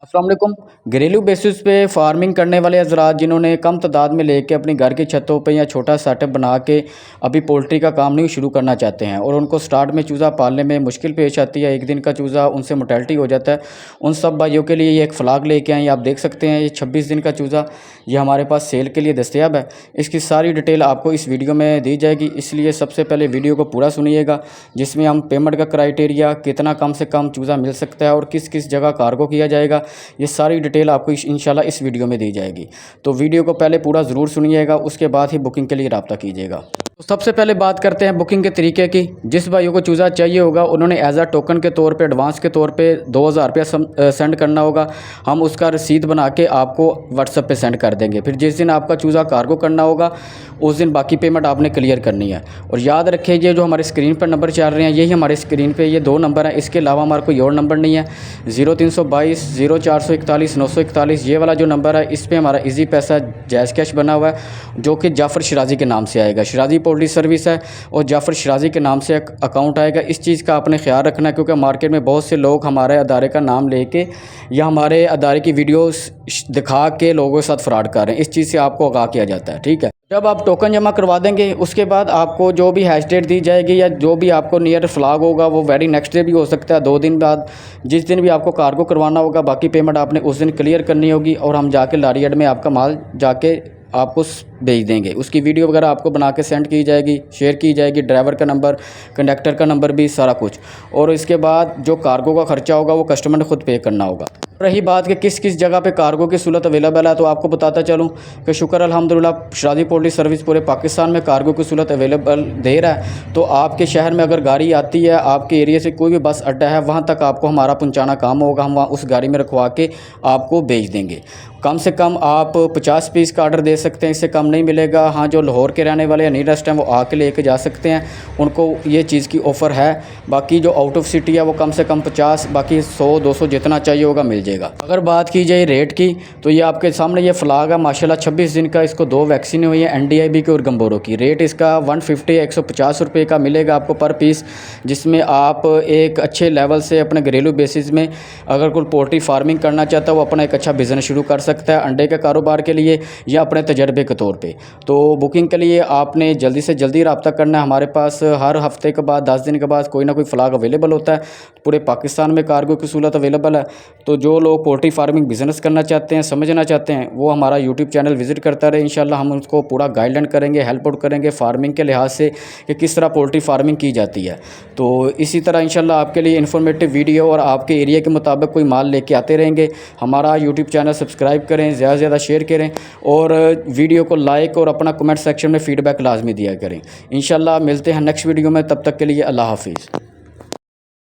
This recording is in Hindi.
अस्सलाम वालेकुम। घरेलू बेसिस पे फार्मिंग करने वाले हज़रात जिन्होंने कम तादाद में लेके अपनी घर की छतों पे या छोटा सेटअप बना के अभी पोल्ट्री का काम नहीं शुरू करना चाहते हैं और उनको स्टार्ट में चूज़ा पालने में मुश्किल पेश आती है, एक दिन का चूज़ा उनसे मोर्टेलिटी हो जाता है। उन सब भाइयों के लिए ये एक फ़्लाग लेके आए, आप देख सकते हैं ये 26 दिन का चूज़ा ये हमारे पास सेल के लिए दस्तयाब है। इसकी सारी डिटेल आपको इस वीडियो में दी जाएगी, इसलिए सबसे पहले वीडियो को पूरा सुनिएगा, जिसमें हम पेमेंट का क्राइटेरिया, कितना कम से कम चूज़ा मिल सकता है और किस किस जगह कार्गो किया जाएगा, ये सारी डिटेल आपको इंशाल्लाह इस वीडियो में दी जाएगी। तो वीडियो को पहले पूरा ज़रूर सुनिएगा, उसके बाद ही बुकिंग के लिए रब्ता कीजिएगा। तो सबसे पहले बात करते हैं बुकिंग के तरीके की। जिस भाइयों को चूज़ा चाहिए होगा उन्होंने एज आ टोकन के तौर पे, एडवांस के तौर पे 2000 रुपया सेंड करना होगा। हम उसका रसीद बना के आपको व्हाट्सएप पे सेंड कर देंगे। फिर जिस दिन आपका चूज़ा कार्गो करना होगा उस दिन बाकी पेमेंट आपने क्लियर करनी है। और याद रखिए ये जो हमारे स्क्रीन पर नंबर चल रहे हैं यही हमारे स्क्रीन पे ये 2 नंबर हैं, इसके अलावा हमारा कोई और नंबर नहीं है। 0322 0441 941 ये वाला जो नंबर है इस पर हमारा इजी पैसा जैज़ कैश बना हुआ है, जो कि जाफ़र शिराजी के नाम से आएगा। शिराजी पोल्ट्री सर्विस है और जाफ़र शिराजी के नाम से अकाउंट आएगा। इस चीज़ का आपने ख्याल रखना है, क्योंकि मार्केट में बहुत से लोग हमारे अदारे का नाम लेके या हमारे अदारे की वीडियोस दिखा के लोगों के साथ फ्रॉड कर रहे हैं। इस चीज़ से आपको आगाह किया जाता है, ठीक है। जब आप टोकन जमा करवा देंगे उसके बाद आपको जो भी हैश डेट दी जाएगी या जो भी आपको नियर फ्लैग होगा वो वेरी नेक्स्ट डे भी हो सकता है, 2 दिन बाद, जिस दिन भी आपको कार्गो करवाना होगा बाकी पेमेंट आपने उस दिन क्लियर करनी होगी और हम जाके लारी अड्डे में आपका माल जाके आपको भेज देंगे। उसकी वीडियो वगैरह आपको बना के सेंड की जाएगी, शेयर की जाएगी, ड्राइवर का नंबर, कंडक्टर का नंबर भी, सारा कुछ। और इसके बाद जो कार्गो का ख़र्चा होगा वो कस्टमर ने खुद पे करना होगा। रही बात कि किस किस जगह पे कार्गो की सहूलत अवेलेबल है, तो आपको बताता चलूँ कि शुक्र अल्हम्दुलिल्लाह शिराजी पोल्ट्री सर्विस पूरे पाकिस्तान में कार्गो की सहूलत अवेलेबल दे रहा है। तो आपके शहर में अगर गाड़ी आती है, आपके एरिया से कोई भी बस अड्डा है, वहाँ तक आपको हमारा पहुँचाना काम होगा। हम वहाँ उस गाड़ी में रखवा के आपको भेज देंगे। कम से कम आप 50 पीस का ऑर्डर दे सकते हैं, इससे कम नहीं मिलेगा। हाँ, जो लाहौर के रहने वाले या नियरेस्ट हैं वो आके लेके जा सकते हैं, उनको ये चीज़ की ऑफ़र है। बाकी जो आउट ऑफ सिटी है वो कम से कम 50, बाकी 100-200 जितना चाहिए होगा मिल जाएगा। अगर बात की जाए रेट की तो ये आपके सामने ये फ्लैग है माशाल्लाह 26 दिन का, इसको 2 वैक्सीन हुई है NDIB की और गम्बोरो की। रेट इसका 150 150 रुपये का मिलेगा आपको पर पीस, जिसमें आप एक अच्छे लेवल से अपने घरेलू बेसिस में अगर कोई पोल्ट्री फार्मिंग करना चाहता है वो अपना एक अच्छा बिज़नेस शुरू कर सकता है अंडे के कारोबार के लिए या अपने तजर्बे के तौर पे। तो बुकिंग के लिए आपने जल्दी से जल्दी रब्ता करना है। हमारे पास हर हफ्ते के बाद 10 दिन के बाद कोई ना कोई फ्लैग अवेलेबल होता है। पूरे पाकिस्तान में कार्गो की सहूलत अवेलेबल है। तो जो लोग पोल्ट्री फार्मिंग बिज़नेस करना चाहते हैं, समझना चाहते हैं, वो हमारा यूट्यूब चैनल विज़िट करता रहे। इंशाल्लाह हम उसको पूरा गाइडलाइन करेंगे, हेल्प आउट करेंगे फार्मिंग के लिहाज से कि किस तरह पोल्ट्री फार्मिंग की जाती है। तो इसी तरह इंशाल्लाह आपके लिए इन्फॉर्मेटिव वीडियो और आपके एरिया के मुताबिक कोई माल लेके आते रहेंगे। हमारा यूट्यूब चैनल सब्सक्राइब करें, ज़्यादा से ज़्यादा शेयर करें और वीडियो को लाइक और अपना कमेंट सेक्शन में फ़ीडबैक लाजमी दिया करें। इंशाल्लाह मिलते हैं नेक्स्ट वीडियो में, तब तक के लिए अल्लाह हाफिज़।